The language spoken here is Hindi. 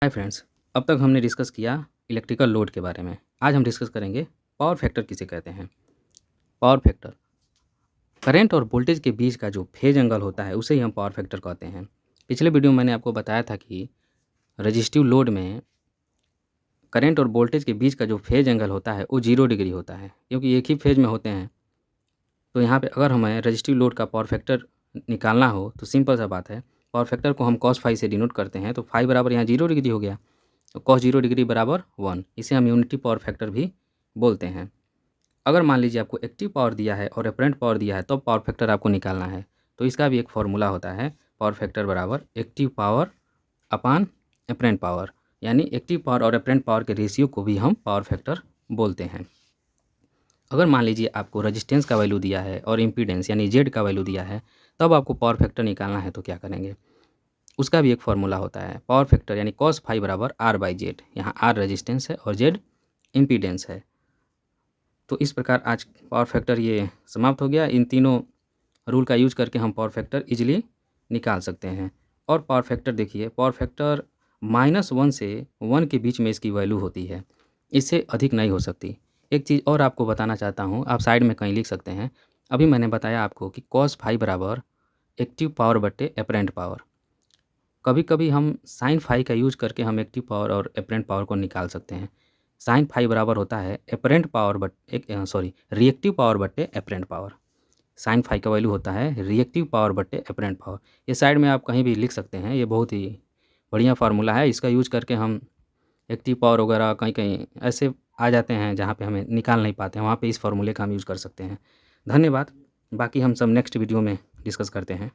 Hi friends. अब तक हमने डिस्कस किया इलेक्ट्रिकल लोड के बारे में। आज हम डिस्कस करेंगे पावर फैक्टर किसे कहते हैं। पावर फैक्टर करंट और वोल्टेज के बीच का जो फेज एंगल होता है उसे ही हम पावर फैक्टर कहते हैं। पिछले वीडियो में मैंने आपको बताया था कि रजिस्टिव लोड में करंट और वोल्टेज के बीच का जो फेज एंगल होता है वो 0 डिग्री होता है, क्योंकि एक ही फेज में होते हैं। तो यहाँ पे अगर हमें रजिस्टिव लोड का पावर फैक्टर निकालना हो तो सिंपल सा बात है, पावर फैक्टर को हम cos फाई से डिनोट करते हैं। तो फाई बराबर यहाँ 0 डिग्री हो गया, तो cos 0 डिग्री बराबर 1। इसे हम यूनिटी पावर फैक्टर भी बोलते हैं। अगर मान लीजिए आपको एक्टिव पावर दिया है और एपरेंट पावर दिया है तो पावर फैक्टर आपको निकालना है, तो इसका भी एक फार्मूला होता है, पावर फैक्टर बराबर एक्टिव पावर अपान एपरेंट पावर। यानी एक्टिव पावर और एपरेंट पावर के रेशियो को भी हम पावर फैक्टर बोलते हैं। अगर मान लीजिए आपको रेजिस्टेंस का वैल्यू दिया है और इम्पीडेंस यानी जेड का वैल्यू दिया है, तब आपको पावर फैक्टर निकालना है तो क्या करेंगे, उसका भी एक फार्मूला होता है, पावर फैक्टर यानी cos फाई बराबर आर बाई जेड। यहाँ आर रेजिस्टेंस है और जेड इम्पीडेंस है। तो इस प्रकार आज पावर फैक्टर ये समाप्त हो गया। इन तीनों रूल का यूज करके हम पावर फैक्टर इजीली निकाल सकते हैं। और पावर फैक्टर देखिए, पावर फैक्टर -1 से 1 के बीच में इसकी वैल्यू होती है, इससे अधिक नहीं हो सकती। एक चीज़ और आपको बताना चाहता हूँ, आप साइड में कहीं लिख सकते हैं। अभी मैंने बताया आपको कि cos फाई बराबर एक्टिव पावर बटे एपरेंट पावर। कभी कभी हम साइन फाई का यूज करके हम एक्टिव पावर और एपरेंट पावर को निकाल सकते हैं। साइन फाई बराबर होता है apparent power but reactive power बटे एपरेंट पावर। साइन फाई का वैल्यू होता है रिएक्टिव पावर बटे एपरेंट पावर। ये साइड में आप कहीं भी लिख सकते हैं, ये बहुत ही बढ़िया फार्मूला है। इसका यूज करके हम एक्टिव पावर वगैरह कहीं कहीं ऐसे आ जाते हैं जहाँ पे हमें निकाल नहीं पाते हैं, वहाँ पे इस फार्मूले का हम यूज़ कर सकते हैं। धन्यवाद। बाकी हम सब नेक्स्ट वीडियो में डिस्कस करते हैं।